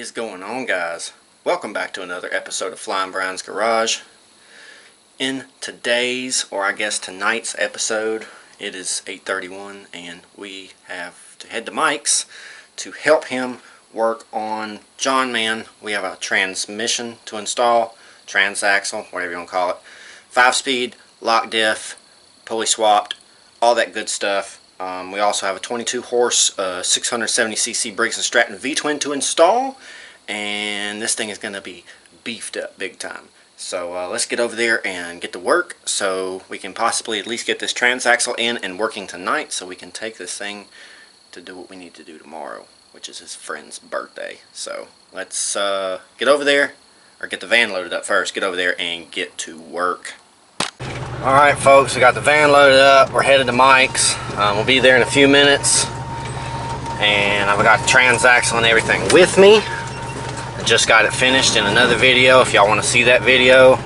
is going on, guys? Welcome back to another episode of Flying Brian's Garage. In today's, or I guess tonight's episode, it is 8:31 and we have to head to Mike's to help him work on John Man. We have a transmission to install, transaxle, whatever you want to call it, 5-speed, lock diff, pulley swapped, all that good stuff. We also have a 22 horse 670cc Briggs & Stratton V-twin to install, and this thing is going to be beefed up big time. So let's get over there and get to work so we can possibly at least get this transaxle in and working tonight so we can take this thing to do what we need to do tomorrow, which is his friend's birthday. So let's get over there, or get the van loaded up first, get over there and get to work. Alright folks, we got the van loaded up, we're headed to Mike's. We'll be there in a few minutes, and I've got the transaxle and everything with me. I just got it finished in another video. If y'all want to see that video,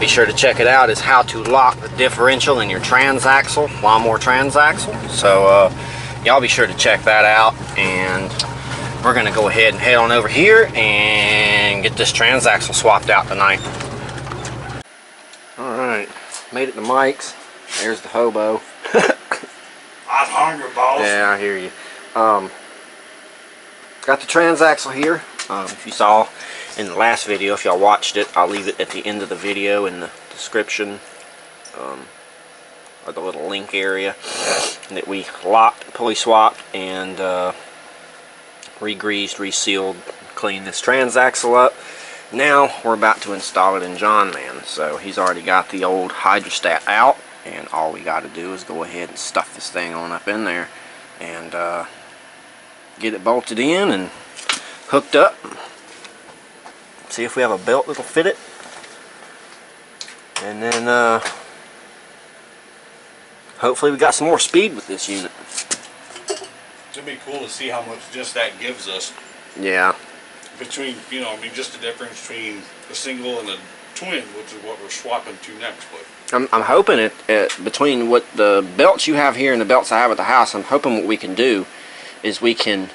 be sure to check it out. It's how to lock the differential in your transaxle, lawnmower transaxle. So y'all be sure to check that out, and we're going to go ahead and head on over here and get this transaxle swapped out tonight. Alright, made it to Mike's. There's the hobo. I'm hungry, boss. Yeah, I hear you. Got the transaxle here. If you saw in the last video, if y'all watched it, I'll leave it at the end of the video in the description, or the little link area, that we locked, pulley swapped, and re-greased, resealed, cleaned this transaxle up. Now we're about to install it in John Man. So he's already got the old hydrostat out, and all we got to do is go ahead and stuff this thing on up in there and get it bolted in and hooked up. See if we have a belt that'll fit it, and then hopefully we got some more speed with this unit. It'd be cool to see how much just that gives us. Yeah. Between, you know, I mean, just the difference between a single and a twin, which is what we're swapping to next. But I'm hoping it between what the belts you have here and the belts I have at the house, I'm hoping what we can do is we can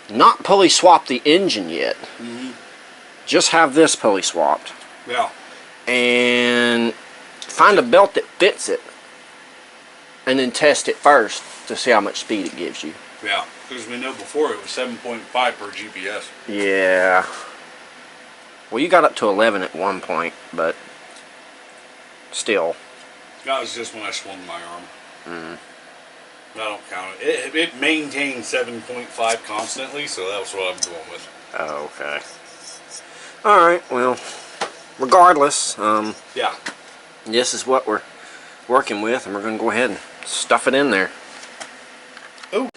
not pulley swap the engine yet. Just have this pulley swapped. Yeah. And find a belt that fits it, and then test it first to see how much speed it gives you. Yeah, because we know before it was 7.5 per GPS. Yeah. Well, you got up to 11 at one point, but still. That was just when I swung my arm. I don't count it. It maintained 7.5 constantly, so that's what I'm going with. Oh, okay. Alright, well, regardless, yeah, this is what we're working with, and we're going to go ahead and stuff it in there. Ooh.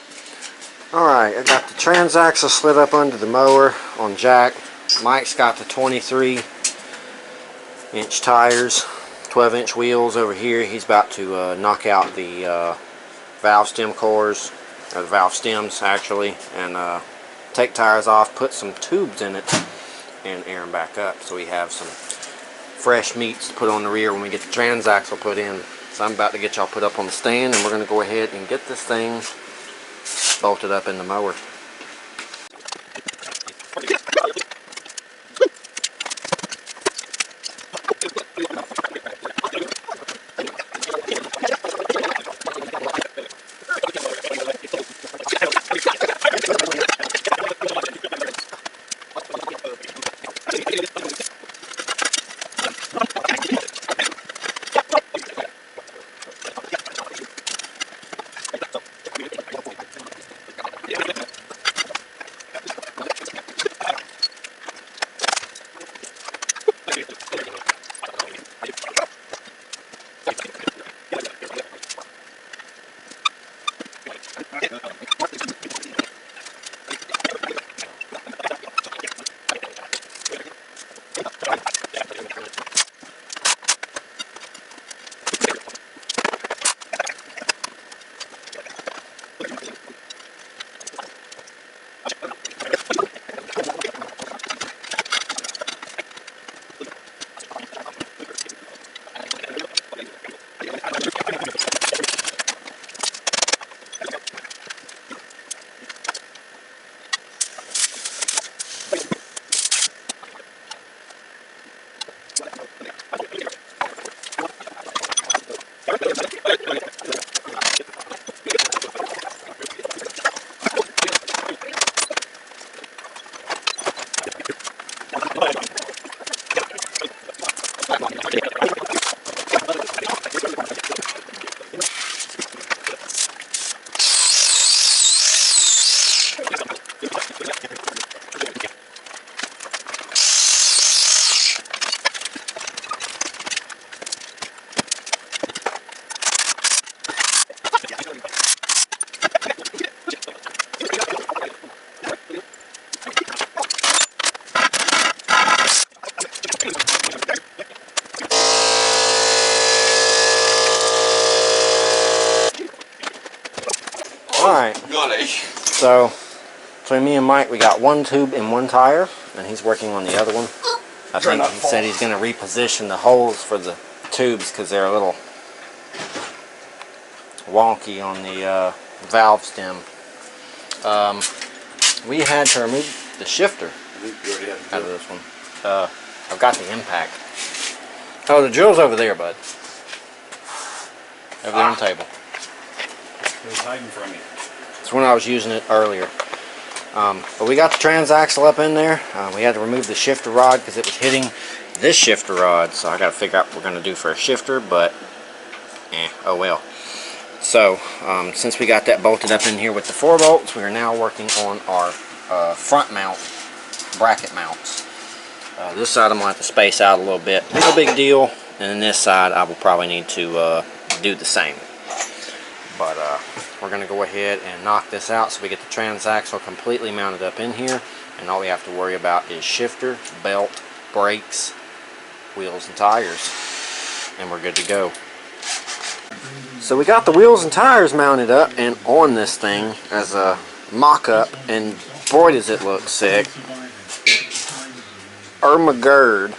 Alright, I got the transaxle slid up under the mower on jack. Mike's got the 23-inch tires, 12-inch wheels over here. He's about to knock out the valve stem cores, or the valve stems actually, and take tires off, put some tubes in it, and air them back up so we have some fresh meats to put on the rear when we get the transaxle put in. So I'm about to get y'all put up on the stand, and we're going to go ahead and get this thing bolted up in the mower. buddy. So, between me and Mike, we got one tube and one tire, and he's working on the other one. I think he said he's going to reposition the holes for the tubes because they're a little wonky on the valve stem. We had to remove the shifter out of this one. I've got the impact. Oh, the drill's over there, bud. Over there on the table. It was hiding from you. It's when I was using it earlier. But we got the transaxle up in there. We had to remove the shifter rod because it was hitting this shifter rod. So I got to figure out what we're going to do for a shifter, but oh well. So since we got that bolted up in here with the 4 bolts, we are now working on our front mount bracket mounts. This side I'm going to have to space out a little bit. No big deal. And then this side I will probably need to do the same. But we're going to go ahead and knock this out so we get the transaxle completely mounted up in here. And all we have to worry about is shifter, belt, brakes, wheels, and tires. And we're good to go. So we got the wheels and tires mounted up and on this thing as a mock-up. And boy does it look sick. Irma Gerd.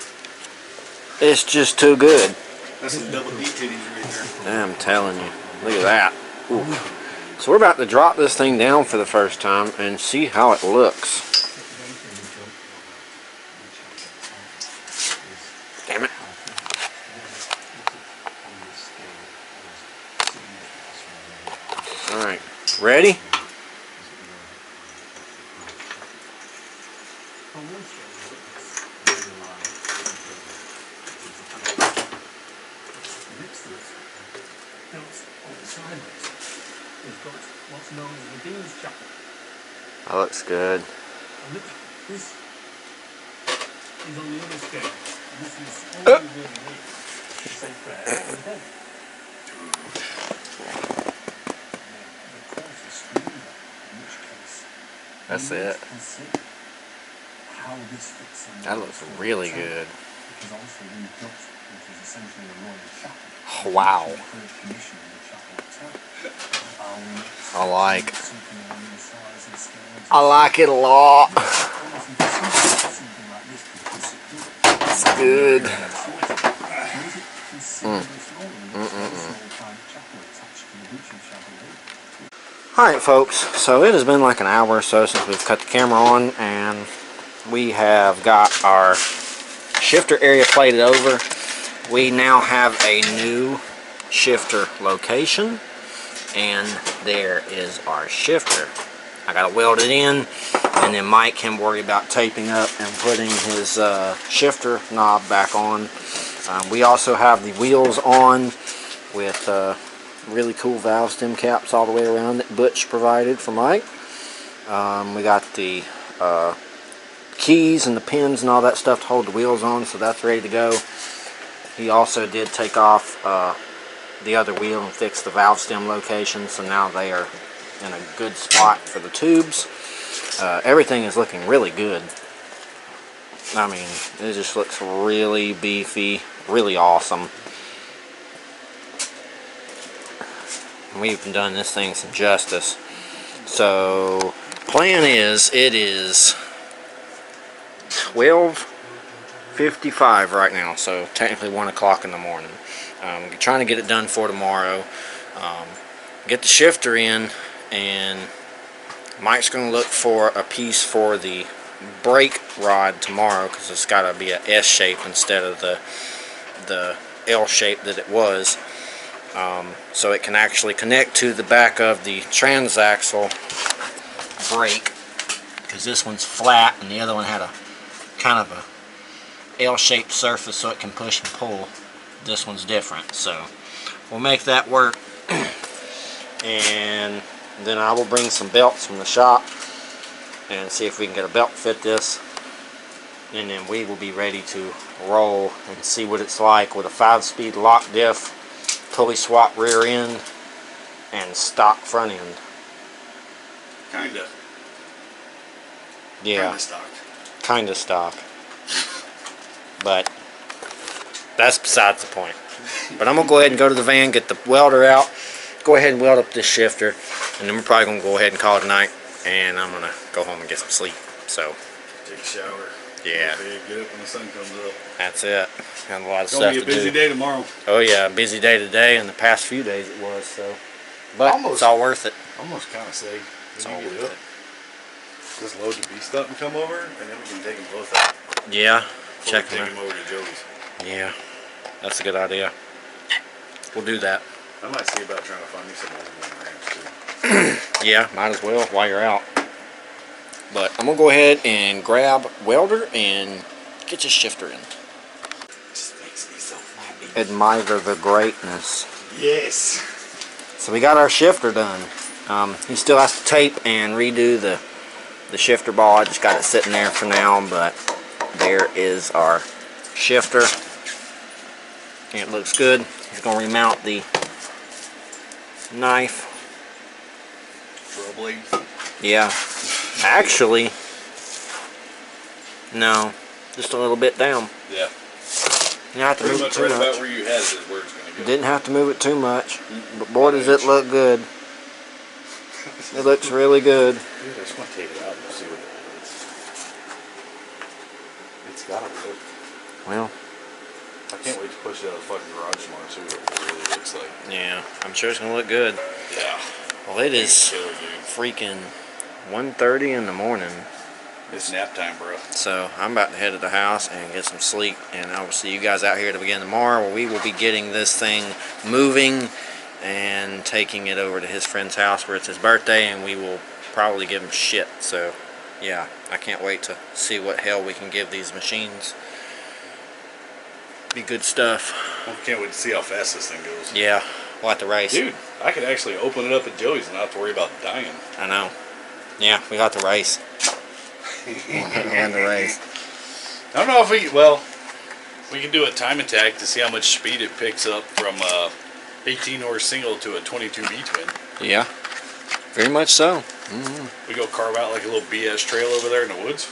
It's just too good. That's some double D titties right there. I'm telling you. Look at that. Ooh. So we're about to drop this thing down for the first time and see how it looks. Damn it. Alright. Ready? That looks good. This is on the other scale. This is only That's it. That looks really good. Wow. I like it a lot. It's good. Alright folks, so it has been like an hour or so since we've cut the camera on, and we have got our shifter area plated over. We now have a new shifter location, and there is our shifter. I gotta weld it in, and then Mike can worry about taping up and putting his shifter knob back on. We also have the wheels on with really cool valve stem caps all the way around that Butch provided for Mike. We got the keys and the pins and all that stuff to hold the wheels on, so that's ready to go. He also did take off the other wheel and fix the valve stem location, so now they are in a good spot for the tubes. Everything is looking really good. I mean, it just looks really beefy, really awesome. We've done this thing some justice. So, plan is, it is 12:55 right now, so technically 1 o'clock in the morning. We're trying to get it done for tomorrow. Get the shifter in, and Mike's going to look for a piece for the brake rod tomorrow, because it's got to be a S shape instead of the L shape that it was. So it can actually connect to the back of the transaxle brake, because this one's flat and the other one had a kind of a L-shaped surface so it can push and pull. This one's different, so we'll make that work. And then I will bring some belts from the shop and see if we can get a belt to fit this, and then we will be ready to roll and see what it's like with a 5-speed lock diff, pulley swap rear end, and stock front end. Kinda. Yeah. Kinda stock. Kinda stock. But that's besides the point. But I'm going to go ahead and go to the van, get the welder out, go ahead and weld up this shifter, And then we're probably going to go ahead and call it a night. And I'm going to go home and get some sleep. So, Take a shower. yeah. Get up when the sun comes up. That's it. Got a lot of It's stuff gonna be a to busy do. day tomorrow. Oh yeah, busy day today, and the past few days it was, so. But Almost. it's all worth it. Almost kind of say It's when all you get worth up, just load the beast up and come over, and then we can take them both out. Yeah, Before check we them take out. them over to Joey's. Yeah, that's a good idea. We'll do that. I might see about trying to find me some more ramps too. Yeah, might as well while you're out. But I'm gonna go ahead and grab welder and get your shifter in. Just makes me so happy. Admire the greatness. Yes. So we got our shifter done. He still has to tape and redo the shifter ball. I just got it sitting there for now, but there is our shifter. It looks good. He's gonna remount the knife. Drill blade. Yeah. Actually, no, just a little bit down. Yeah. You don't have to Pretty move it much too right much. about where you had it is where it's gonna go. Didn't have to move it too much, but boy does it look good. It looks really good. Dude, I just want to take it out and see what it is. It's gotta work. Well, I can't wait to push it out of the fucking garage tomorrow and see what it really looks like. yeah, I'm sure it's gonna look good. Yeah. Well, it is Killer, dude. freaking 1:30 in the morning, It's nap time, bro. so I'm about to head to the house and get some sleep, and I will see you guys out here to begin tomorrow, where we will be getting this thing moving and taking it over to his friend's house where it's his birthday, and we will probably give him shit. So yeah, I can't wait to see what hell we can give these machines. Be good stuff. I can't wait to see how fast this thing goes. Yeah, we'll have to race. Dude, I could actually open it up at Joey's and not have to worry about dying. I know. Yeah, we got to race. And the race. I don't know if we can do a time attack to see how much speed it picks up from 18 horse single to a 22B twin. Yeah, very much so. We go carve out like a little BS trail over there in the woods.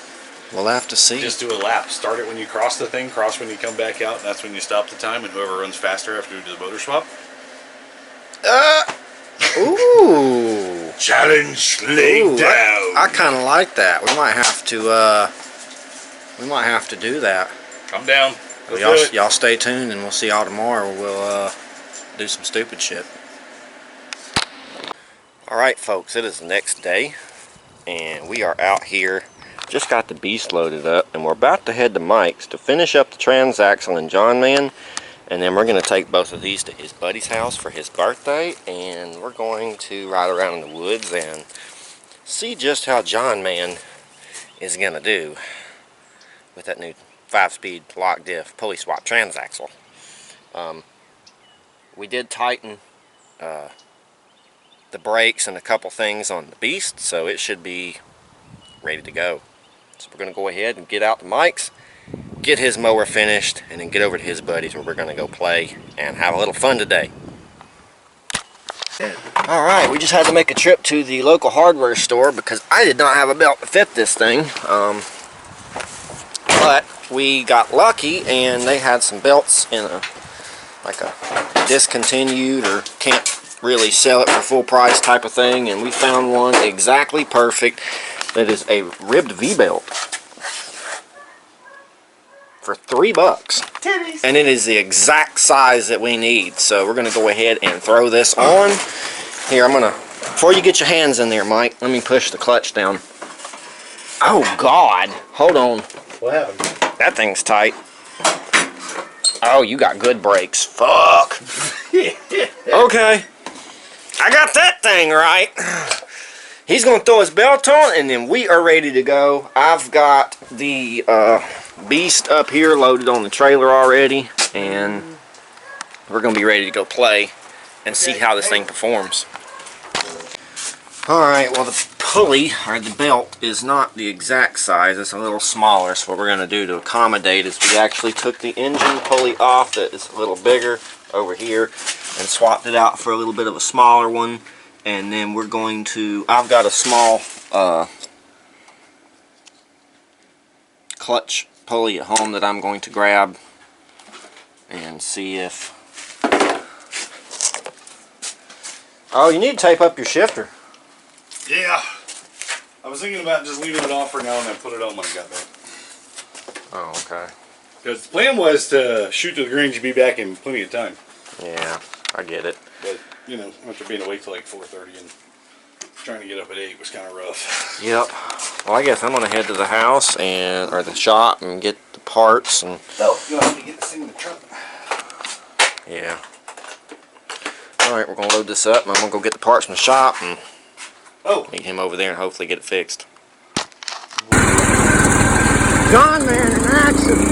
We'll have to see. Just do a lap. Start it when you cross the thing, cross when you come back out, and that's when you stop the time, and whoever runs faster after we do the motor swap. Ooh. Challenge laid down. I kind of like that. We might have to do that. I'm down. Well, Let's do it. y'all stay tuned, and we'll see y'all tomorrow. We'll do some stupid shit. Alright folks, it is the next day, and we are out here. Just got the beast loaded up, and we're about to head to Mike's to finish up the transaxle and John Man, and then we're going to take both of these to his buddy's house for his birthday, and we're going to ride around in the woods and see just how John Man is going to do with that new 5-speed lock diff pulley swap transaxle. We did tighten the brakes and a couple things on the beast, so it should be ready to go. So we're going to go ahead and get out to Mike's, get his mower finished, and then get over to his buddies where we're going to go play and have a little fun today. Alright, we just had to make a trip to the local hardware store because I did not have a belt to fit this thing. But we got lucky and they had some belts in a discontinued or can't really sell it for full price type of thing, and we found one exactly perfect that is a ribbed V-belt for $3. Titties. And it is the exact size that we need. So we're going to go ahead and throw this on. Here, before you get your hands in there, Mike, let me push the clutch down. Oh, God. Hold on. What happened? That thing's tight. Oh, you got good brakes. Fuck. Okay. I got that thing right. He's going to throw his belt on, and then we are ready to go. I've got the beast up here loaded on the trailer already, and we're going to be ready to go play and see how this thing performs. Alright, well the pulley, or the belt, is not the exact size. It's a little smaller, so what we're going to do to accommodate is we actually took the engine pulley off that is a little bigger over here and swapped it out for a little bit of a smaller one. And then we're going to, I've got a small clutch pulley at home that I'm going to grab and see if... Oh, you need to tape up your shifter. Yeah. I was thinking about just leaving it off for now and then put it on when I got back. Oh, okay. Because the plan was to shoot to the Grange and be back in plenty of time. Yeah, I get it. But, you know, after being awake till like 4:30 and trying to get up at 8 was kind of rough. Yep. Well, I guess I'm gonna head to the house or the shop and get the parts and. Oh, you'll have to get this thing in the truck. Yeah. All right, we're gonna load this up, and I'm gonna go get the parts from the shop and meet him over there and hopefully get it fixed. John Man in action.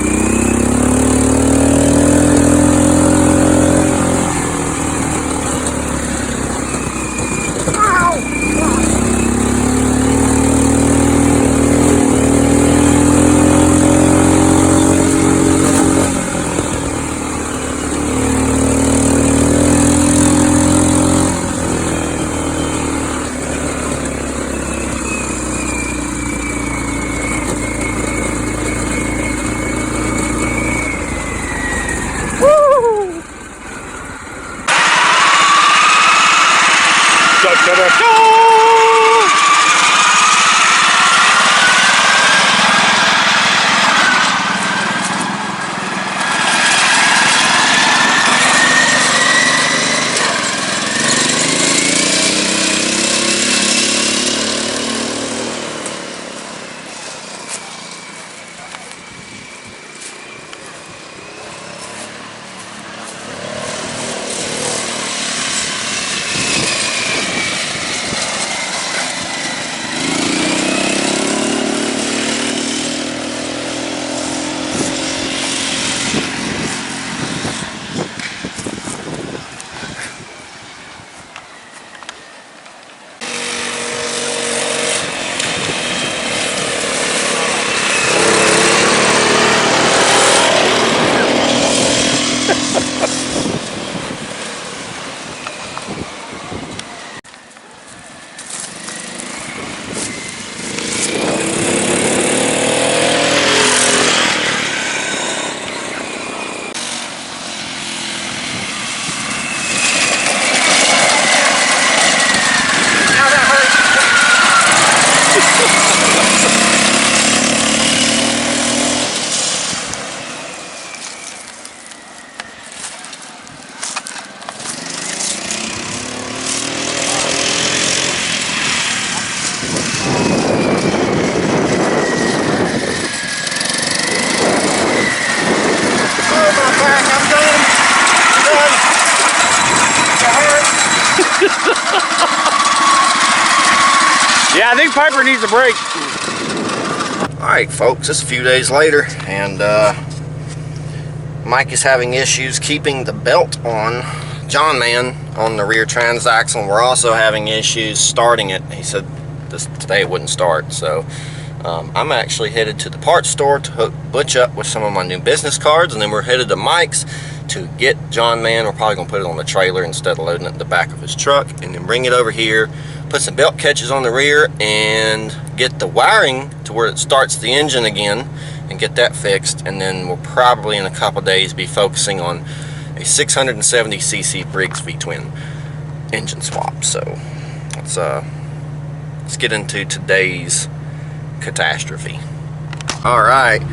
Yeah, I think Piper needs a break. Alright folks, it's a few days later and Mike is having issues keeping the belt on John Man on the rear transaxle. We're also having issues starting it. He said today it wouldn't start, so I'm actually headed to the parts store to hook Butch up with some of my new business cards, and then we're headed to Mike's to get John Man. We're probably going to put it on the trailer instead of loading it in the back of his truck, and then bring it over here, put some belt catches on the rear, and get the wiring to where it starts the engine again and get that fixed. And then we'll probably in a couple days be focusing on a 670cc Briggs V-twin engine swap. So let's get into today's catastrophe. Alright,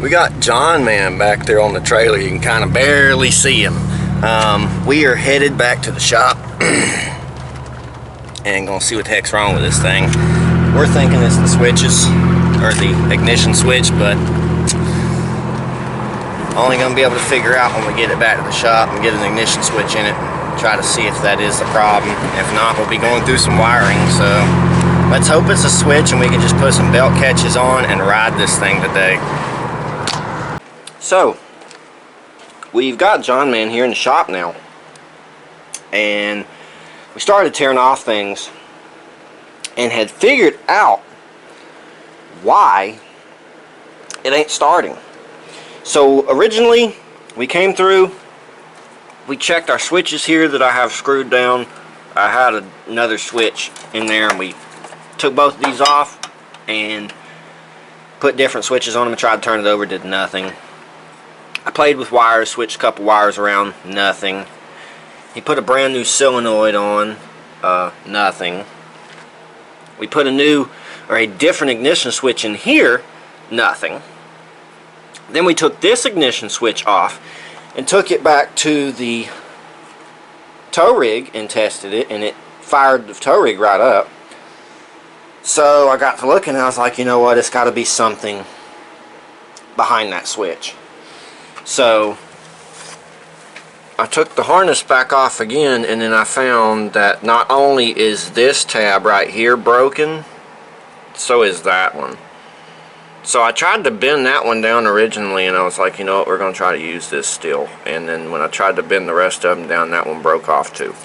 we got John Man back there on the trailer. You can kind of barely see him. We are headed back to the shop and gonna see what the heck's wrong with this thing. We're thinking it's the switches or the ignition switch, but only gonna be able to figure out when we get it back to the shop and get an ignition switch in it, try to see if that is the problem. If not, we'll be going through some wiring. So let's hope it's a switch and we can just put some belt catches on and ride this thing today. So we've got John Man here in the shop now, and we started tearing off things and had figured out why it ain't starting. So originally we came through, we checked our switches here that I have screwed down. I had another switch in there, and we took both of these off and put different switches on them and tried to turn it over. Did nothing. I played with wires, switched a couple wires around, nothing. He put a brand new solenoid on, nothing. We put a new or a different ignition switch in here, nothing. Then we took this ignition switch off and took it back to the tow rig and tested it, and it fired the tow rig right up. So I got to looking and I was like, you know what, it's got to be something behind that switch. So I took the harness back off again, and then I found that not only is this tab right here broken, so is that one. So I tried to bend that one down originally, and I was like, you know what, we're going to try to use this still. And then when I tried to bend the rest of them down, that one broke off too.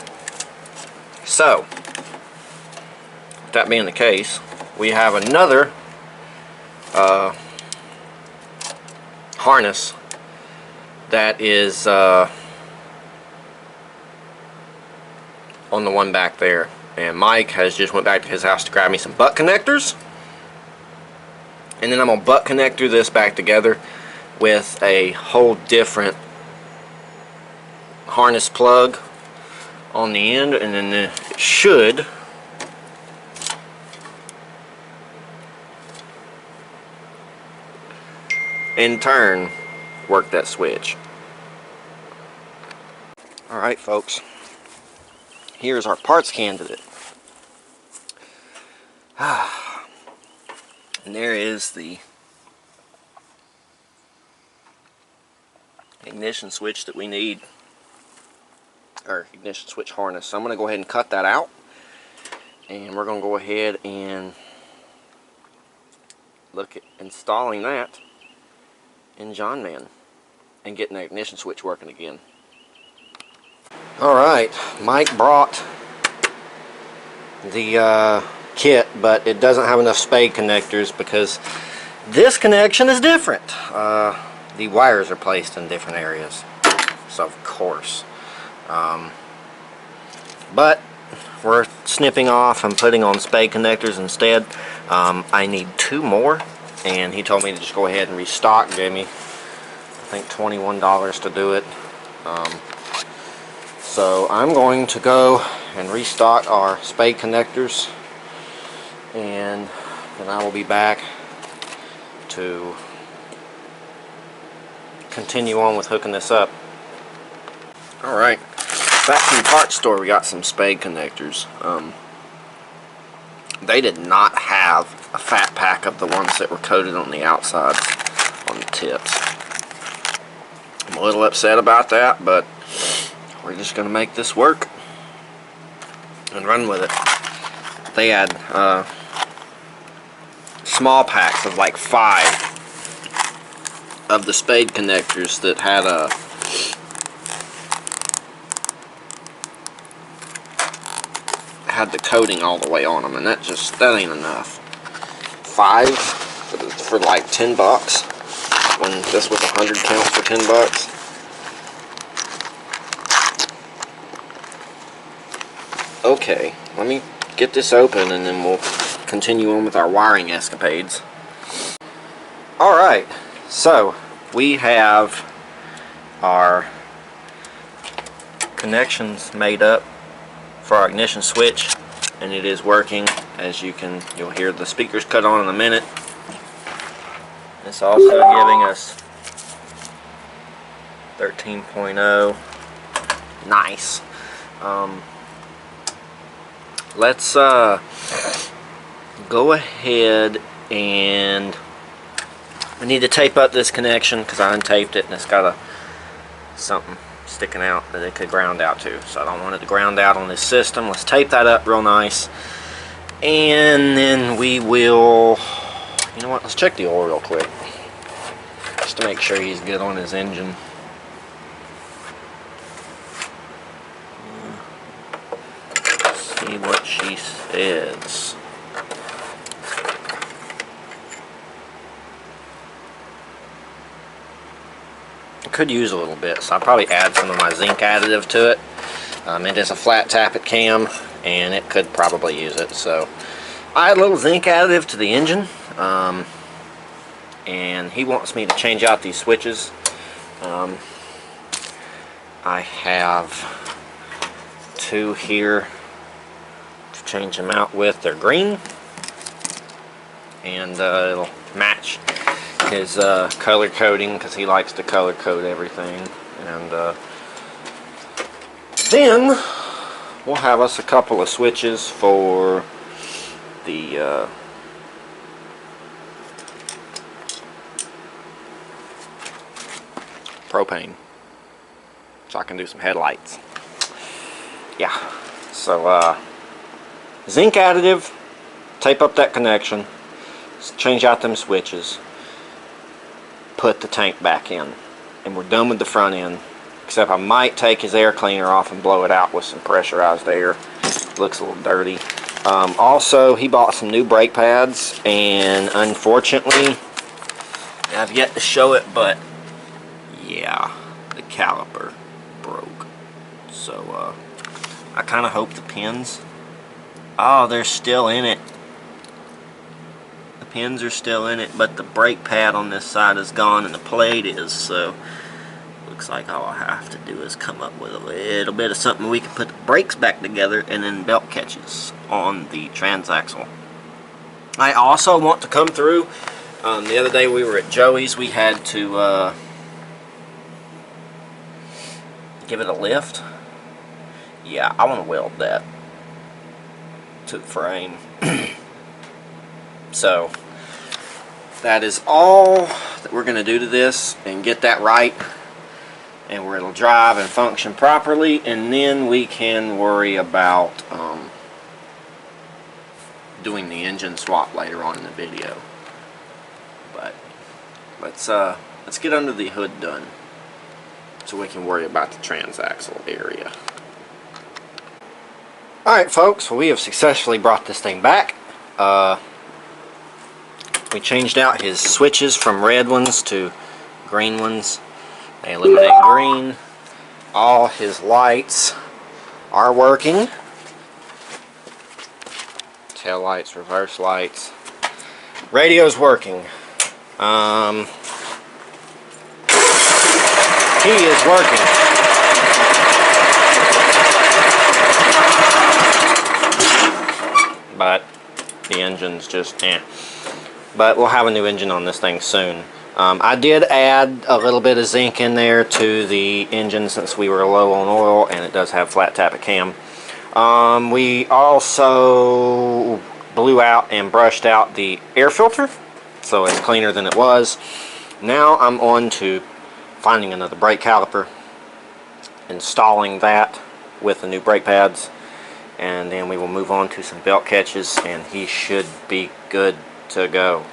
So, that being the case, we have another harness that is on the one back there, and Mike has just went back to his house to grab me some butt connectors, and then I'm gonna butt connector this back together with a whole different harness plug on the end, and then it should in turn work that switch. Alright folks, here's our parts candidate. And there is the ignition switch that we need, or ignition switch harness. So I'm going to go ahead and cut that out, and we're going to go ahead and look at installing that in John Man and getting the ignition switch working again. Alright, Mike brought the kit, but it doesn't have enough spade connectors because this connection is different. The wires are placed in different areas, so of course. But we're snipping off and putting on spade connectors instead. I need 2 more, and he told me to just go ahead and restock. Gave me, I think, $21 to do it. So I'm going to go and restock our spade connectors, and then I will be back to continue on with hooking this up. Alright, back from the parts store, we got some spade connectors. They did not have a fat pack of the ones that were coated on the outside on the tips. I'm a little upset about that, but we're just going to make this work and run with it. They had small packs of like 5 of the spade connectors that had the coating all the way on them, and that ain't enough. 5 for like $10 when this was 100 counts for $10. Okay, let me get this open and then we'll continue on with our wiring escapades. Alright, so we have our connections made up for our ignition switch, and it is working. As you'll hear the speakers cut on in a minute. It's also giving us 13.0. Nice. Let's go ahead, and I need to tape up this connection because I untaped it and it's got something sticking out that it could ground out to, so I don't want it to ground out on this system. Let's tape that up real nice, and then we will, you know what, let's check the oil real quick just to make sure he's good on his engine. See what she says. I could use a little bit, so I'll probably add some of my zinc additive to it. It is a flat tappet cam, and it could probably use it. So I add a little zinc additive to the engine, and he wants me to change out these switches. I have 2 here to change them out with. They're green, and it'll match his color coding, because he likes to color code everything. And then we'll have us a couple of switches for the propane, so I can do some headlights. Yeah, so zinc additive, tape up that connection, change out them switches, put the tank back in, and we're done with the front end. Except I might take his air cleaner off and blow it out with some pressurized air. Looks a little dirty. Also, he bought some new brake pads, and unfortunately, I've yet to show it, but yeah, the caliper broke. So I kind of hope the pins, oh, they're still in it. The pins are still in it, but the brake pad on this side is gone and the plate is, so looks like all I have to do is come up with a little bit of something we can put the brakes back together, and then belt catches on the transaxle. I also want to come through, the other day we were at Joey's, we had to give it a lift. Yeah, I want to weld that to the frame. So that is all that we're going to do to this, and get that right, and where it'll drive and function properly, and then we can worry about doing the engine swap later on in the video. But let's get under the hood done, so we can worry about the transaxle area. Alright folks, well, we have successfully brought this thing back. We changed out his switches from red ones to green ones. They illuminate green. All his lights are working. Tail lights, reverse lights. Radio's working. He is working. But the engine's just But we'll have a new engine on this thing soon. I did add a little bit of zinc in there to the engine since we were low on oil, and it does have flat tappet cam. We also blew out and brushed out the air filter, so it's cleaner than it was. Now I'm on to finding another brake caliper, installing that with the new brake pads, and then we will move on to some belt catches, and he should be good to go.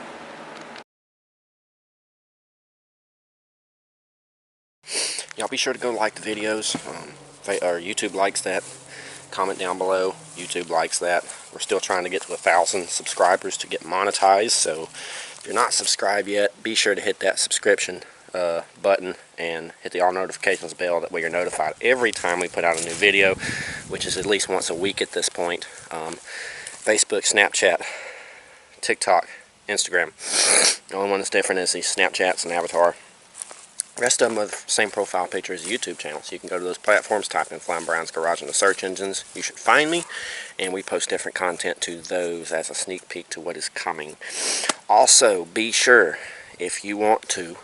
Y'all be sure to go like the videos. YouTube likes that. Comment down below. YouTube likes that. We're still trying to get to 1,000 subscribers to get monetized, so if you're not subscribed yet, be sure to hit that subscription button and hit the all notifications bell. That way you're notified every time we put out a new video, which is at least once a week at this point. Facebook, Snapchat, TikTok, Instagram. The only one that's different is these Snapchats and Avatar. The rest of them are the same profile picture as the YouTube channel, so you can go to those platforms, type in Flying Brown's Garage in the search engines. You should find me, and we post different content to those as a sneak peek to what is coming. Also, be sure, if you want to,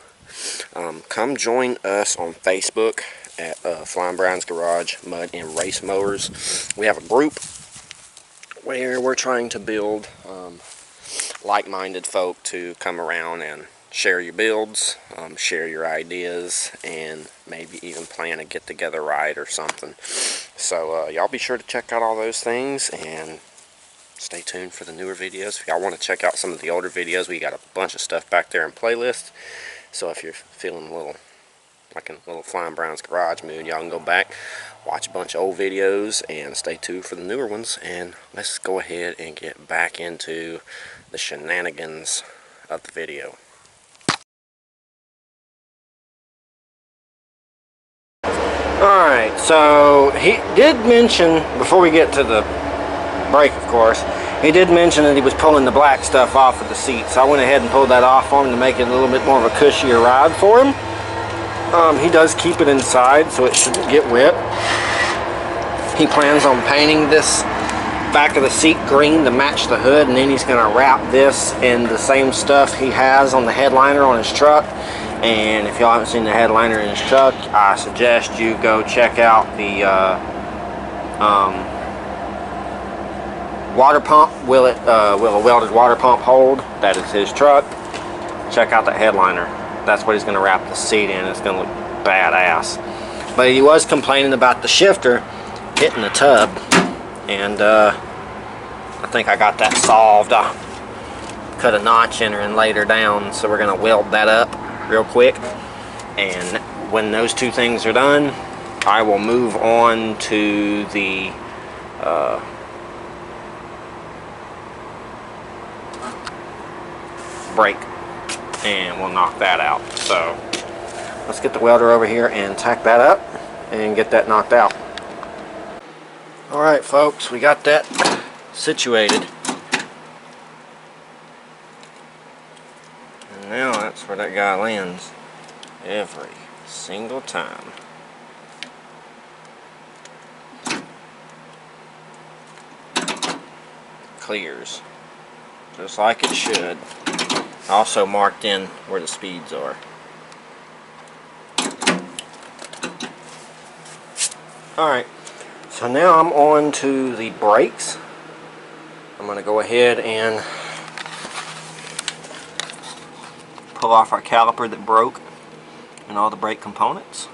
come join us on Facebook at Flying Brown's Garage Mud and Race Mowers. We have a group where we're trying to build like-minded folk to come around and share your builds, share your ideas, and maybe even plan a get-together ride or something. So y'all be sure to check out all those things, and stay tuned for the newer videos. If y'all want to check out some of the older videos, we got a bunch of stuff back there in playlists. So if you're feeling a little like in a little Flying Brown's Garage mood, y'all can go back, watch a bunch of old videos, and stay tuned for the newer ones. And let's go ahead and get back into the shenanigans of the video. Alright, so he did mention, before we get to the brake of course, he did mention that he was pulling the black stuff off of the seat. So I went ahead and pulled that off for him to make it a little bit more of a cushier ride for him. He does keep it inside, so it shouldn't get wet. He plans on painting this back of the seat green to match the hood, and then he's going to wrap this in the same stuff he has on the headliner on his truck. And if y'all haven't seen the headliner in his truck, I suggest you go check out the water pump. Will a welded water pump hold? That is his truck. Check out the headliner. That's what he's going to wrap the seat in. It's going to look badass. But he was complaining about the shifter hitting the tub, and I think I got that solved. I cut a notch in her and laid her down, so we're going to weld that up real quick. And when those two things are done, I will move on to the brake, and we'll knock that out. So let's get the welder over here and tack that up and get that knocked out. Alright folks, we got that situated. And now that's where that guy lands every single time. Clears. Just like it should. Also marked in where the speeds are. Alright, so now I'm on to the brakes. I'm going to go ahead and pull off our caliper that broke and all the brake components.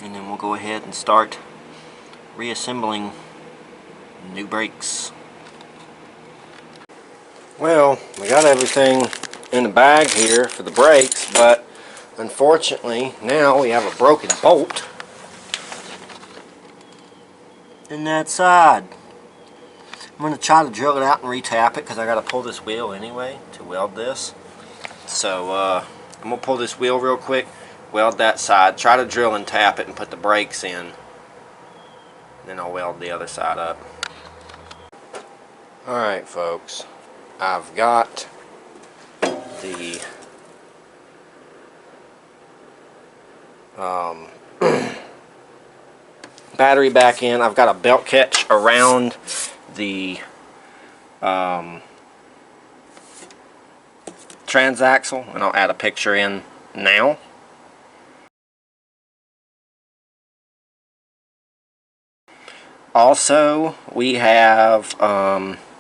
And then we'll go ahead and start reassembling new brakes. Well, we got everything in the bag here for the brakes, but unfortunately now we have a broken bolt in that side. I'm going to try to drill it out and retap it because I got to pull this wheel anyway to weld this. So I'm going to pull this wheel real quick, weld that side, try to drill and tap it and put the brakes in. Then I'll weld the other side up. Alright folks, I've got the battery back in. I've got a belt catch around the transaxle, and I'll add a picture in now. Also, we have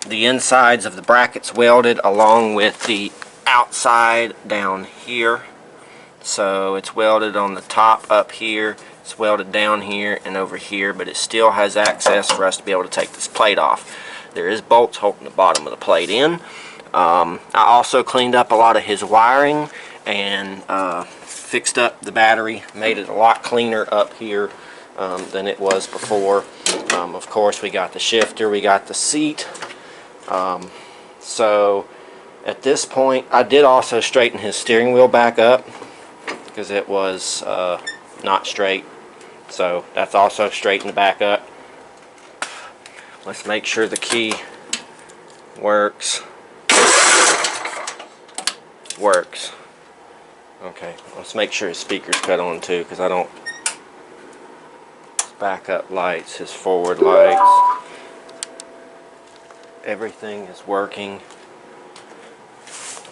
the insides of the brackets welded along with the outside down here. So it's welded on the top up here, it's welded down here and over here, but it still has access for us to be able to take this plate off. There is bolts holding the bottom of the plate in. I also cleaned up a lot of his wiring and fixed up the battery, made it a lot cleaner up here than it was before. Of course, we got the shifter, we got the seat. So at this point, I did also straighten his steering wheel back up because it was not straight. So that's also straightened back up. Let's make sure the key works. Okay, let's make sure his speaker's cut on too, because I don't. His backup lights, his forward lights, everything is working.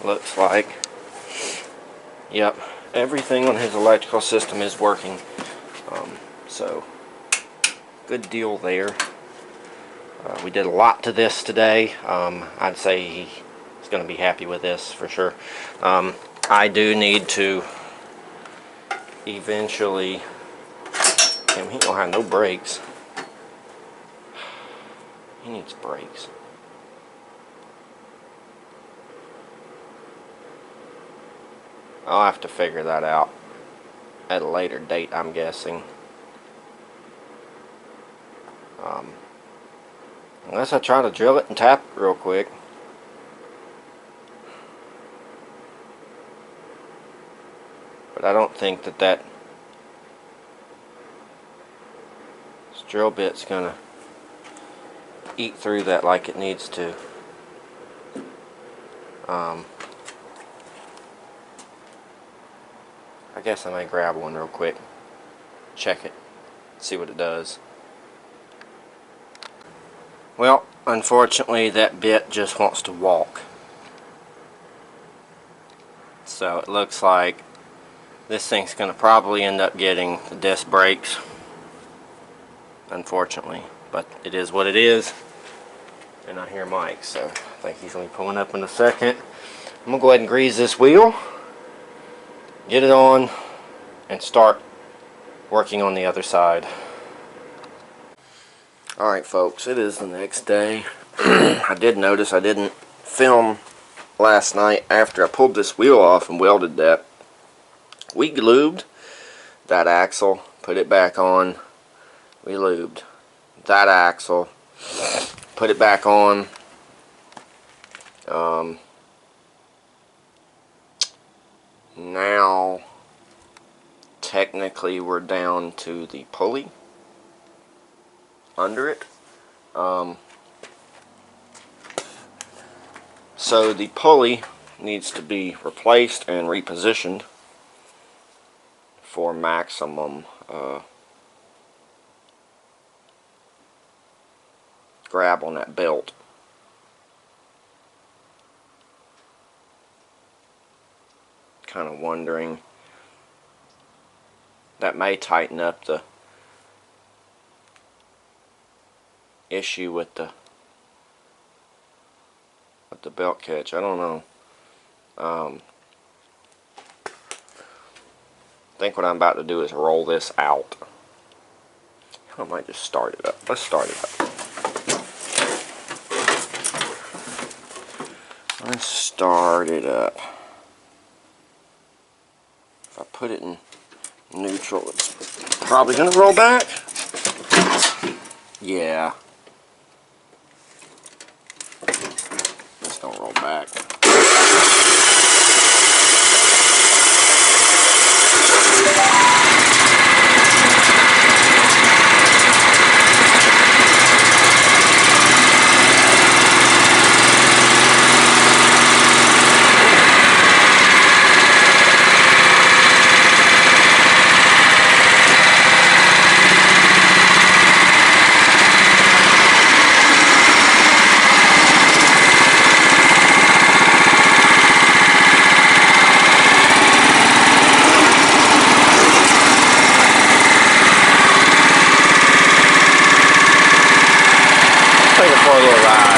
Looks like. Yep, everything on his electrical system is working. So good deal there. We did a lot to this today. I'd say he's going to be happy with this for sure. I do need to eventually. Damn, he don't have no brakes. He needs brakes. I'll have to figure that out at a later date, I'm guessing. Unless I try to drill it and tap it real quick. But I don't think that this drill bit's gonna eat through that like it needs to. I guess I may grab one real quick, check it, see what it does. Well, unfortunately that bit just wants to walk. So it looks like this thing's going to probably end up getting the disc brakes, unfortunately. But it is what it is. And I hear Mike, so I think he's going to be pulling up in a second. I'm going to go ahead and grease this wheel, get it on, and start working on the other side. Alright folks, it is the next day. I did notice I didn't film last night after I pulled this wheel off and welded that. We lubed that axle, put it back on. We lubed that axle, put it back on. Now technically we're down to the pulley under it. So the pulley needs to be replaced and repositioned for maximum grab on that belt. Kind of wondering, that may tighten up the issue with the belt catch. I don't know. I think what I'm about to do is roll this out. I might just start it up. Let's start it up. Let's start it up. If I put it in neutral, it's probably going to roll back. Yeah. It's going to roll back. Take it for a little ride.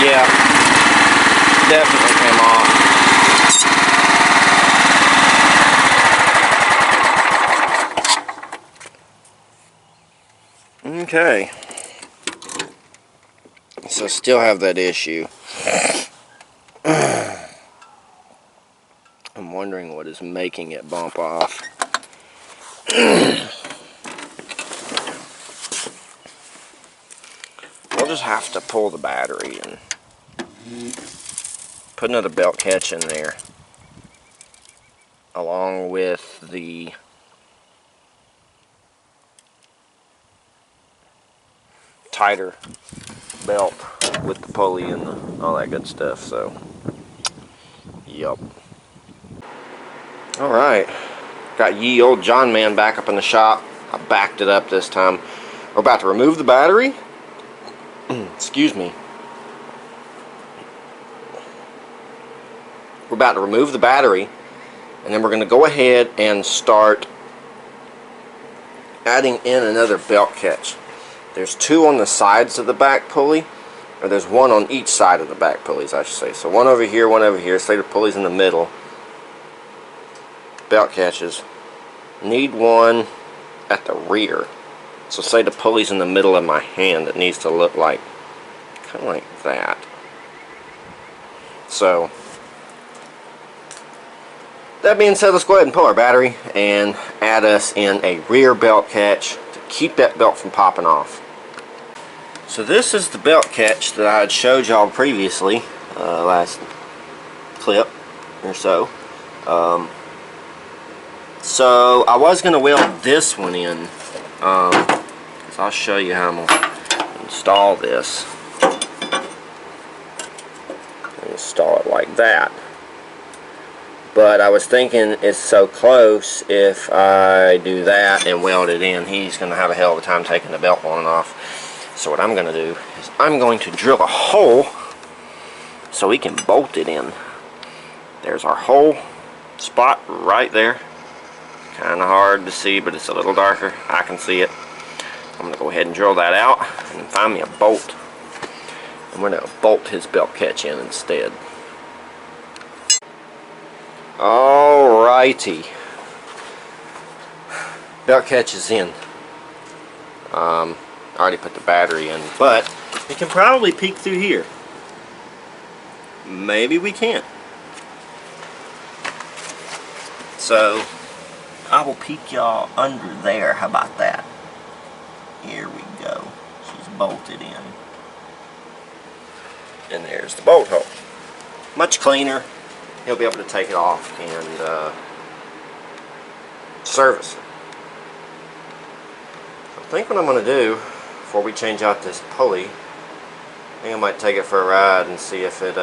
Yeah, definitely came off. Okay. So still have that issue. I'm wondering what is making it bump off. We'll just have to pull the battery and put another belt catch in there, along with the tighter belt with the pulley and all that good stuff. So, yup. Alright, got ye old John Man back up in the shop. I backed it up this time. We're about to remove the battery. Excuse me. We're about to remove the battery, and then we're going to go ahead and start adding in another belt catch. There's two on the sides of the back pulley, or there's one on each side of the back pulleys, I should say. So one over here, one over here. Say the pulley's in the middle. Belt catches. Need one at the rear. So say the pulley's in the middle of my hand, it needs to look like, kind of like that. So, that being said, let's go ahead and pull our battery and add us in a rear belt catch to keep that belt from popping off. So this is the belt catch that I had showed y'all previously, last clip or so. So I was going to weld this one in, so I'll show you how I'm going to install this. Install it like that. But I was thinking it's so close, if I do that and weld it in, he's going to have a hell of a time taking the belt on and off. So what I'm going to do is I'm going to drill a hole so we can bolt it in. There's our hole spot right there. Kind of hard to see, but it's a little darker. I can see it. I'm going to go ahead and drill that out and find me a bolt. And we're going to bolt his belt catch in instead. Alrighty. Belt catch is in. I already put the battery in, but we can probably peek through here. Maybe we can't. So I will peek y'all under there. How about that? Here we go. She's bolted in. And there's the bolt hole. Much cleaner. He'll be able to take it off and service. I think what I'm going to do before we change out this pulley, I think I might take it for a ride and see if it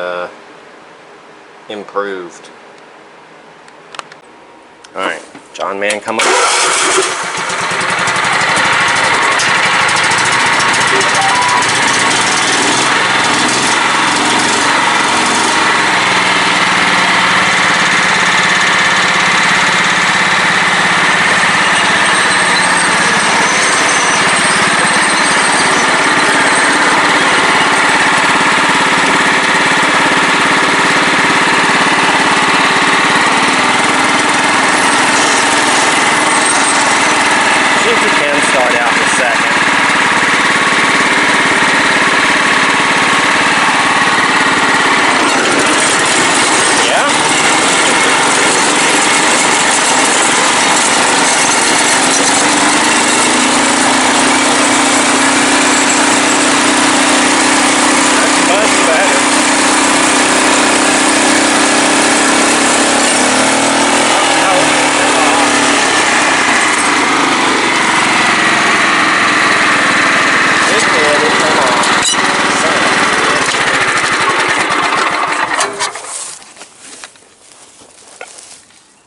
improved. Alright, John Man, come up.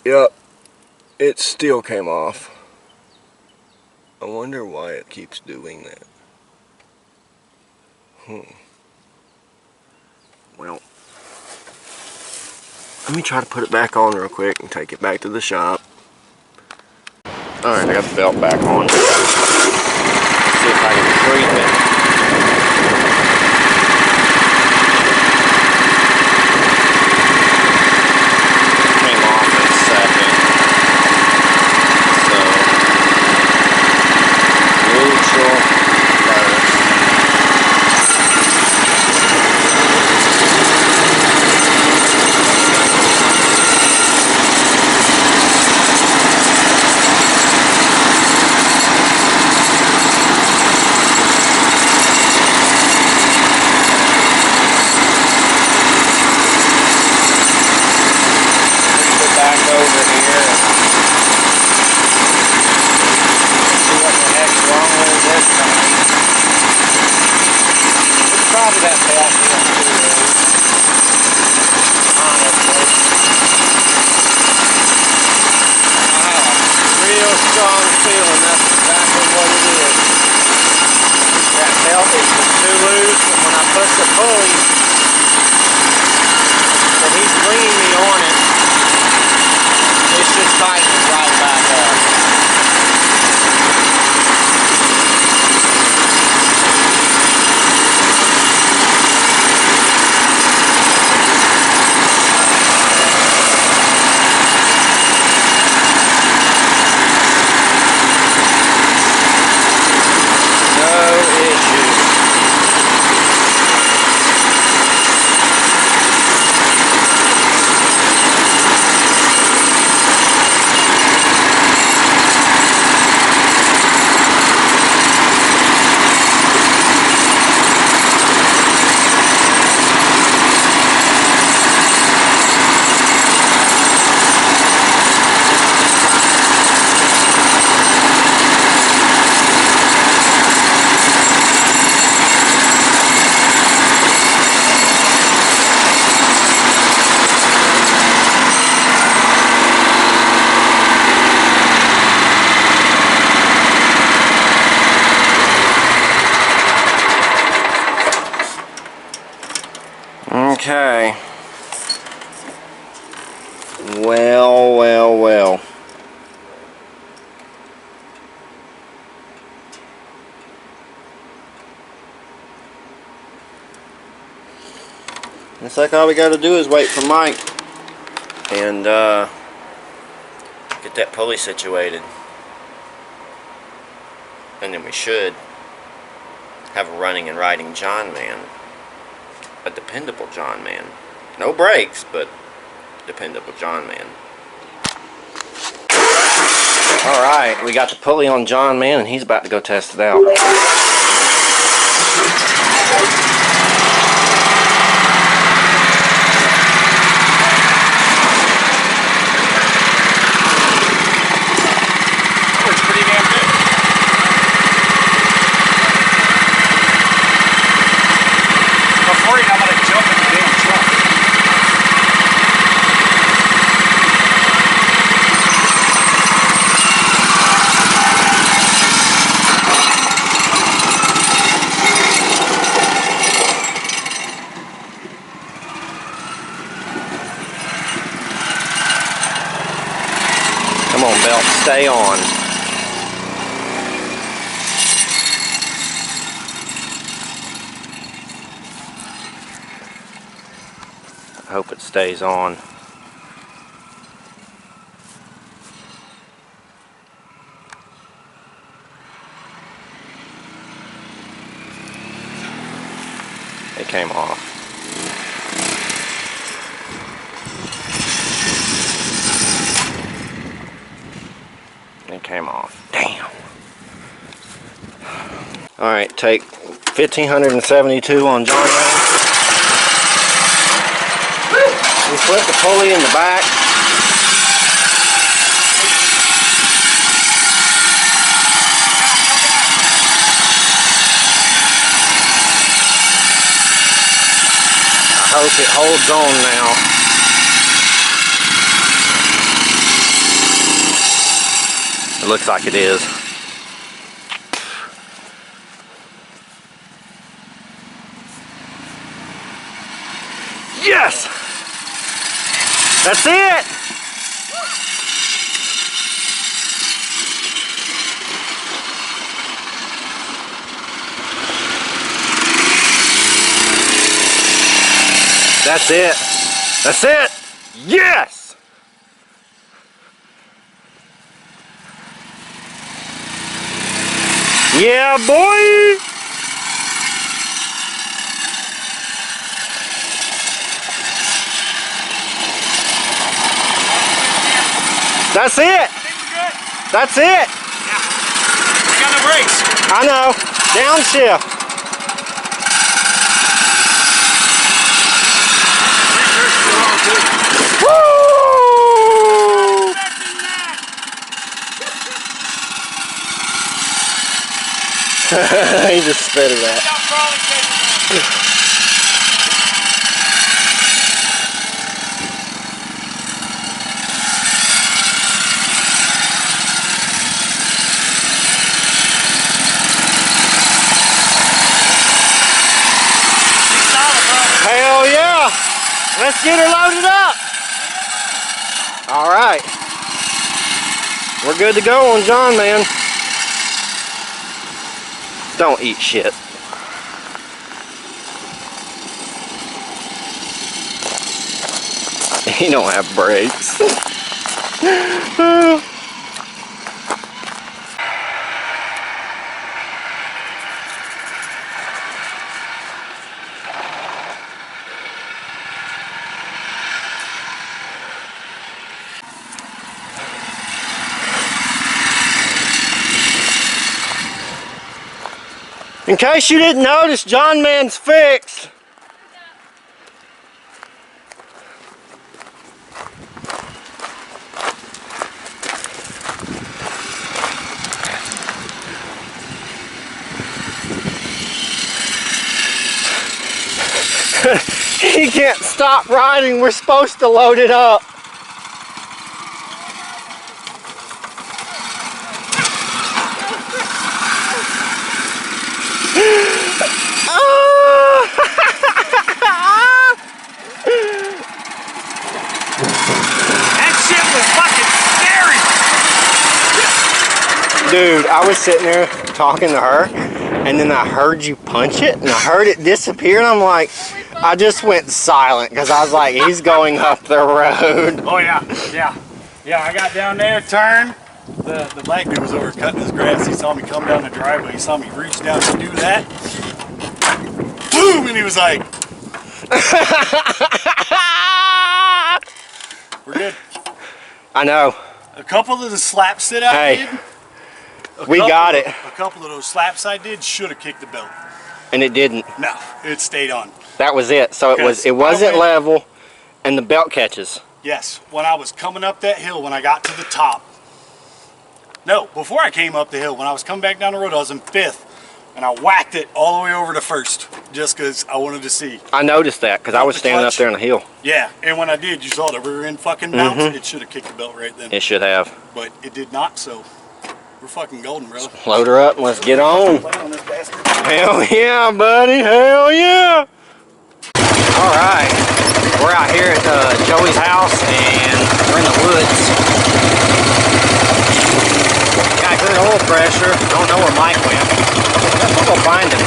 Yep, it still came off. I wonder why it keeps doing that. Well, let me try to put it back on real quick and take it back to the shop. Alright, I got the belt back on. See if I can creep it. looks like all we got to do is wait for Mike and get that pulley situated. And then we should have a running and riding John Man. A dependable John Man. No brakes, but dependable John Man. Alright, we got the pulley on John Man and he's about to go test it out. Works pretty damn good. I'm afraid I'm gonna jump in the damn truck. Come on, belt, stay on. I hope it stays on. It came off. It came off. Damn. Alright, take 1572 on John Man. We flip the pulley in the back. I hope it holds on now. It looks like it is. Yes! That's it! That's it! That's it! Yes! Yeah, boy! That's it! That's it! Yeah. We got no brakes. I know. Downshift. Woo! He just spit it out. Hell yeah! Let's get her loaded up! Alright. We're good to go on John Man. Don't eat shit. He don't have brakes. In case you didn't notice, John Man's fixed. He can't stop riding. We're supposed to load it up. Dude, I was sitting there talking to her, and then I heard you punch it, and I heard it disappear, and I'm like, I just went silent because I was like, he's going up the road. Oh yeah, yeah. Yeah, I got down there, turned. The black dude was over cutting his grass. He saw me come down the driveway. He saw me reach down to do that. Boom! And he was like, we're good. I know. A couple of the slaps that I did. We got it. A couple of those slaps I did should have kicked the belt. And it didn't. No, it stayed on. That was it. So it wasn't level, and the belt catches. Yes, when I was coming up that hill, when I got to the top. No, before I came up the hill, when I was coming back down the road, I was in 5th. And I whacked it all the way over to 1st, just because I wanted to see. I noticed that, because I was standing up there on the hill. Yeah, and when I did, you saw the rear end fucking bounce. It should have kicked the belt right then. It should have. But it did not, so we're fucking golden, bro. Load her up and let's get on. Hell yeah, buddy. Hell yeah. All right. We're out here at Joey's house, and we're in the woods. Got good oil pressure. Don't know where Mike went. We'll go find him.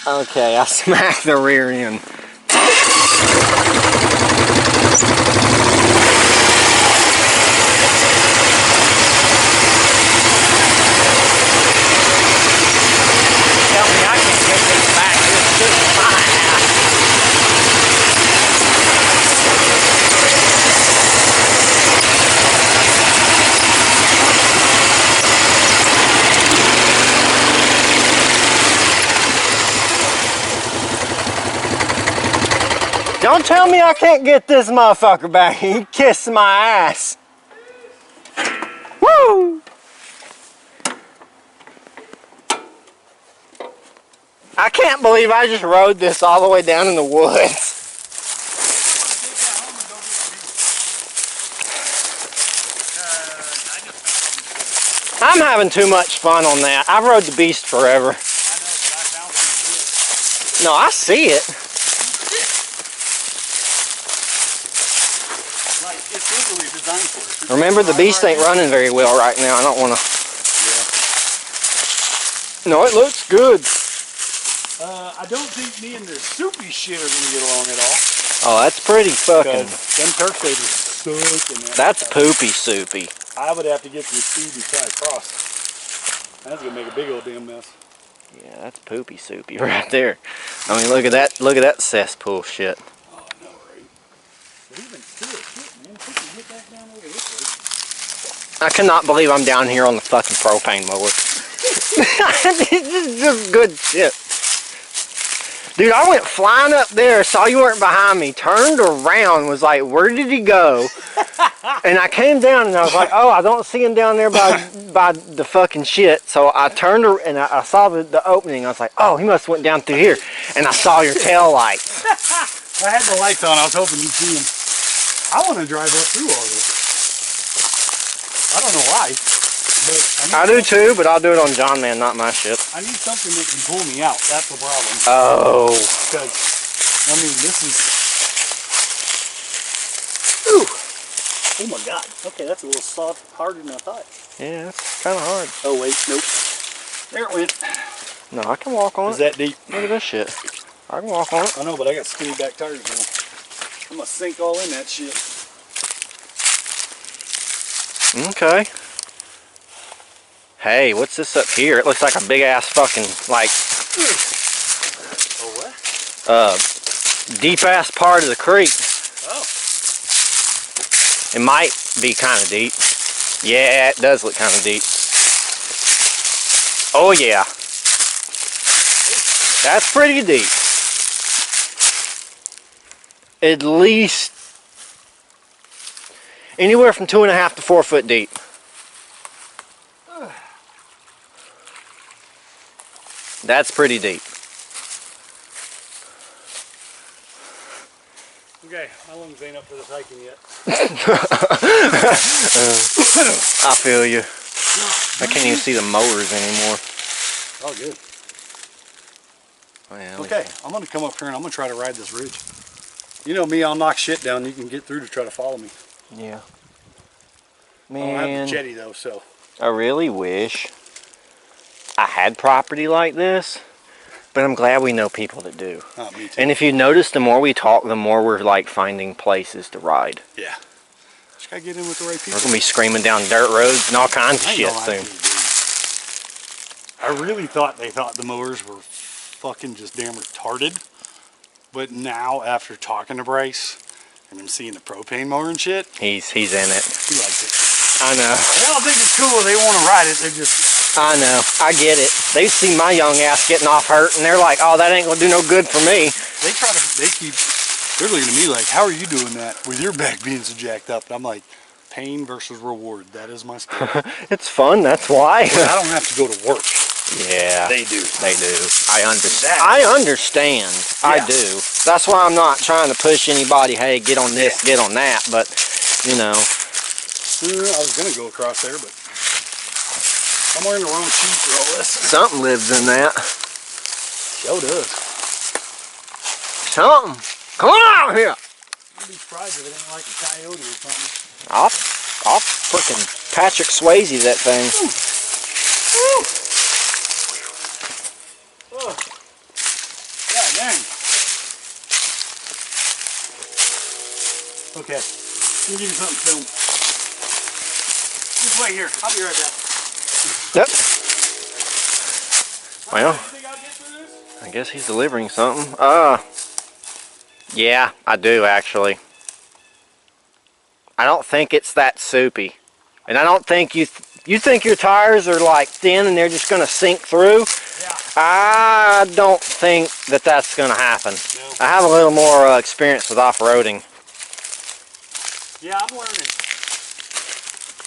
Okay, I smacked the rear end. Don't tell me I can't get this motherfucker back. He kissed my ass. Woo! I can't believe I just rode this all the way down in the woods. I'm having too much fun on that. I've rode the beast forever. No, I see it. Remember, the beast ain't running very well right now. I don't want to. Yeah. No, it looks good. I don't think me and the soupy shit are gonna get along at all. Oh, that's pretty fucking. Them Turk flavors suck. That's poopy soupy. I would have to get some speed and try across. That's gonna make a big old damn mess. Yeah, that's poopy soupy right there. I mean, look at that. Look at that cesspool shit. Oh, I know, right? But even still, shit, man. If we can hit that down over this way. I cannot believe I'm down here on the fucking propane mower. This is just good shit. Dude, I went flying up there, saw you weren't behind me, turned around, was like, where did he go? And I came down and I was like, oh, I don't see him down there by the fucking shit. So I turned and I saw the opening. I was like, oh, he must have went down through here. And I saw your tail lights. I had the lights on. I was hoping you'd see them. I want to drive up through all this. I don't know why. But I do too, but I'll do it on John Man, not my ship. I need something that can pull me out. That's the problem. Oh. Because, I mean, this is... Ooh. Oh my God. Okay, that's a little soft, harder than I thought. Yeah, it's kind of hard. Oh wait, nope. There it went. No, I can walk on it. Is that deep? Look at this shit. I can walk on it. I know, but I got skinny back tires now. I'm gonna sink all in that shit. Okay. Hey, what's this up here? It looks like a big ass fucking, like, Oh, what? deep ass part of the creek. Oh. It might be kind of deep. Yeah, it does look kind of deep. Oh yeah. That's pretty deep. At least anywhere from 2.5 to 4 foot deep. That's pretty deep. Okay, my lungs ain't up for this hiking yet. I feel you. I can't even see the mowers anymore. Oh, good. Well, Okay, I'm going to come up here and I'm going to try to ride this ridge. You know me, I'll knock shit down. You can get through to try to follow me. Yeah. I don't have Man, the jetty though, so. I really wish I had property like this, but I'm glad we know people that do. Oh, me too. And if you notice, the more we talk, the more we're like finding places to ride. Yeah. Just gotta get in with the right people. We're gonna be screaming down dirt roads and all kinds of shit soon. I really thought they thought the mowers were fucking just damn retarded. But now, after talking to Bryce and him seeing the propane mower and shit, He's in it. he likes it. I know. They don't think it's cool. They want to ride it. They just. I know. I get it. They see my young ass getting off hurt, and they're like, "Oh, that ain't gonna do no good for me." They try to. They keep. They're looking at me like, "How are you doing that with your back being so jacked up?" And I'm like, "Pain versus reward. That is my skill." It's fun. That's why. I don't have to go to work. Yeah. They do. They do. I understand. That- I understand. I Yeah. do. That's why I'm not trying to push anybody. Hey, get on this, get on that. But you know. I was gonna go across there, but I'm wearing the wrong shoes for all this. Something lives in that. Sure does. Something. Come on out here. I'd be surprised if it ain't like a coyote or something. I'll frickin' Patrick Swayze that thing. Woo. Oh. God dang. Okay, let me give you something to film. Just wait here. I'll be right back. Yep. Well, You think I'll get through this? I guess he's delivering something. Yeah, I do actually. I don't think it's that soupy. And I don't think you think your tires are like thin and they're just gonna sink through. Yeah. I don't think that that's gonna happen. No. I have a little more experience with off-roading. Yeah, I'm learning.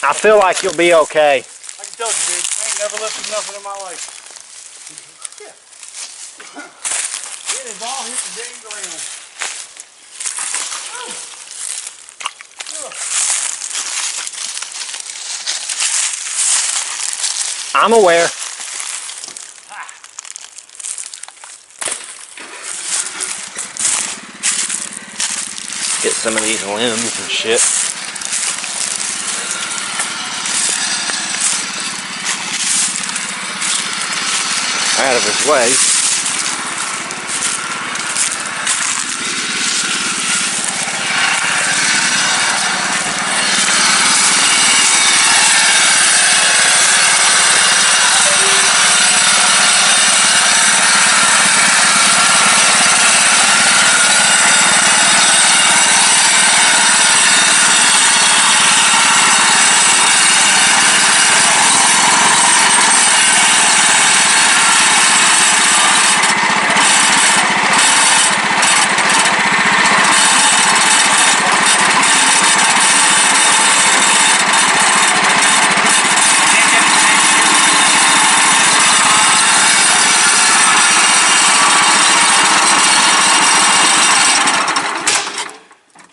I feel like you'll be okay. I can tell you, dude. I ain't never lifted nothing in my life. Yeah. It is all hit the dang ground. I'm aware. Get some of these limbs and shit out of his way.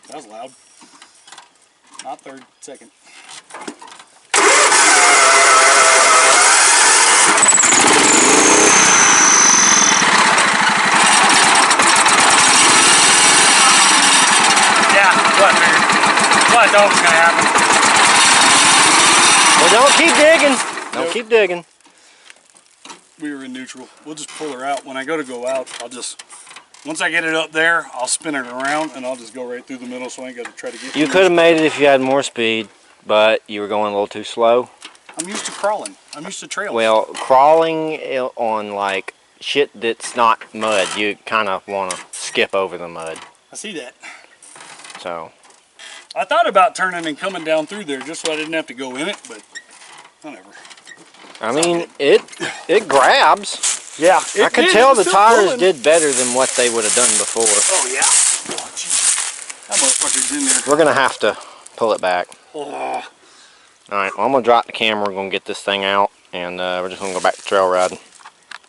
That was loud. Not third, second. Yeah, what, man? What I thought was gonna happen. Well, don't keep digging. Don't Nope. keep digging. We were in neutral. We'll just pull her out. When I go out, I'll just, once I get it up there, I'll spin it around and I'll just go right through the middle so I ain't got to try to get You through. could have made it if you had more speed, but you were going a little too slow. I'm used to crawling. I'm used to trails. Well, crawling on like shit that's not mud, you kind of want to skip over the mud. I see that. So I thought about turning and coming down through there just so I didn't have to go in it, but whatever. I mean, it grabs. Yeah, I could tell the tires did better than what they would have done before. Oh yeah. Oh jeez. That motherfucker's in there. We're gonna have to pull it back. Oh. Alright, well, I'm gonna drop the camera, we're gonna get this thing out, and we're just gonna go back to trail riding.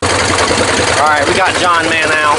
Alright, we got John Man out.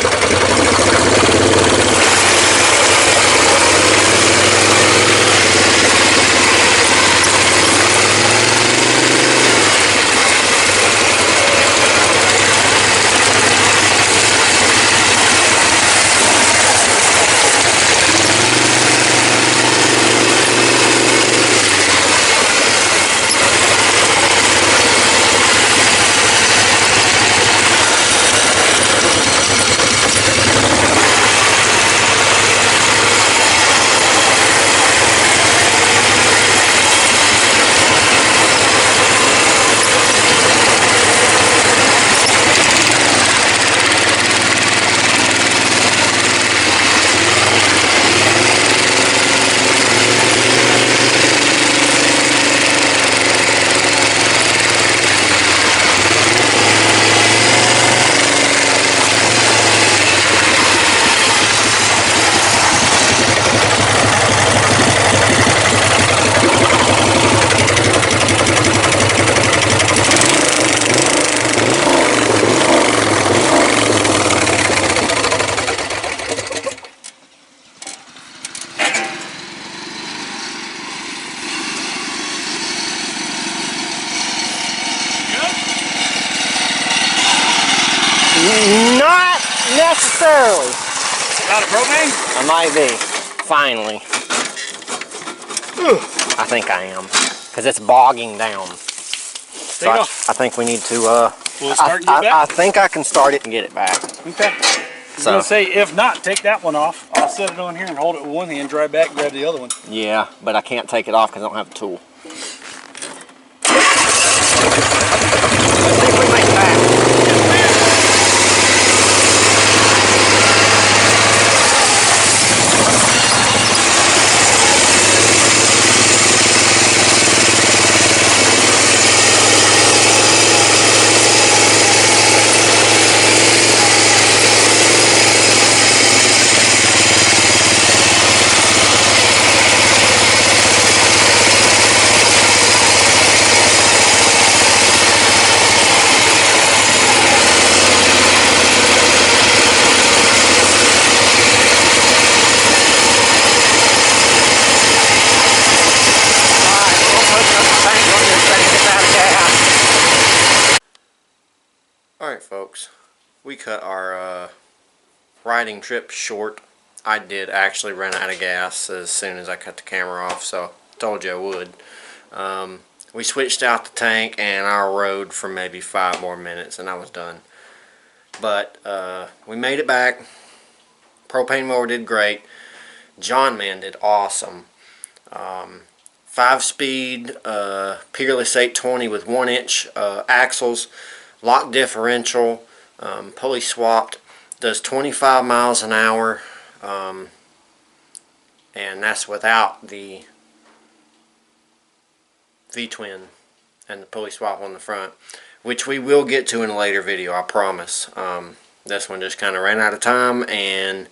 Not necessarily. Out of propane? I might be. Finally. I think I am. Because it's bogging down. So I think we need to, Will it start and get back? I think I can start it and get it back. Okay. I'm going to say, if not, take that one off. I'll set it on here and hold it with one hand, drive back, grab the other one. Yeah, but I can't take it off because I don't have a tool. Let's see if we make it back. Alright folks, we cut our riding trip short. I did actually run out of gas as soon as I cut the camera off, so I told you I would. We switched out the tank and I rode for maybe 5 more minutes and I was done. But we made it back. Propane mower did great. John Man did awesome. 5-speed Peerless 820 with 1-inch axles. Lock differential, pulley swapped, does 25 miles an hour, and that's without the V-twin and the pulley swap on the front, which we will get to in a later video, I promise. This one just kind of ran out of time, and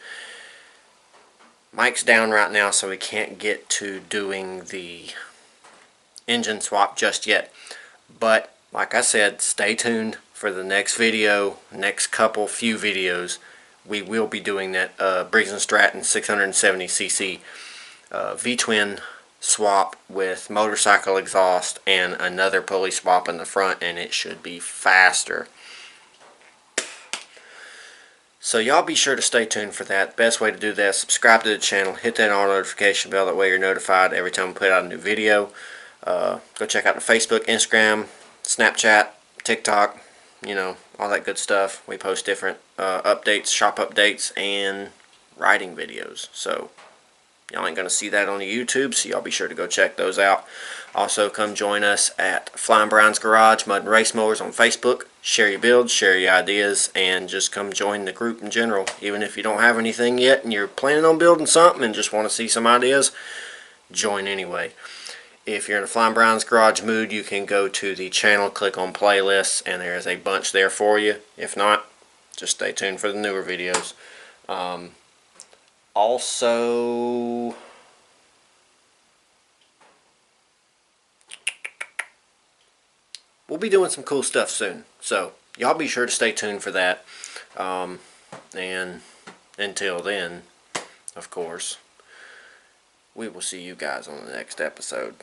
Mike's down right now, so we can't get to doing the engine swap just yet. But like I said, stay tuned for the next video, next few videos. We will be doing that Briggs & Stratton 670cc V-twin swap with motorcycle exhaust and another pulley swap in the front, and it should be faster. So y'all be sure to stay tuned for that. Best way to do that is subscribe to the channel, hit that all notification bell, that way you're notified every time we put out a new video. Go check out the Facebook, Instagram, Snapchat, TikTok, you know, all that good stuff. We post different updates, shop updates, and riding videos. So y'all ain't going to see that on the YouTube, so y'all be sure to go check those out. Also, come join us at Flying Brown's Garage, Mud and Race Mowers on Facebook. Share your builds, share your ideas, and just come join the group in general. Even if you don't have anything yet and you're planning on building something and just want to see some ideas, join anyway. If you're in a Flying Brian's Garage mood, you can go to the channel, click on playlists, and there's a bunch there for you. If not, just stay tuned for the newer videos. Also, we'll be doing some cool stuff soon, so y'all be sure to stay tuned for that. And until then, of course, we will see you guys on the next episode.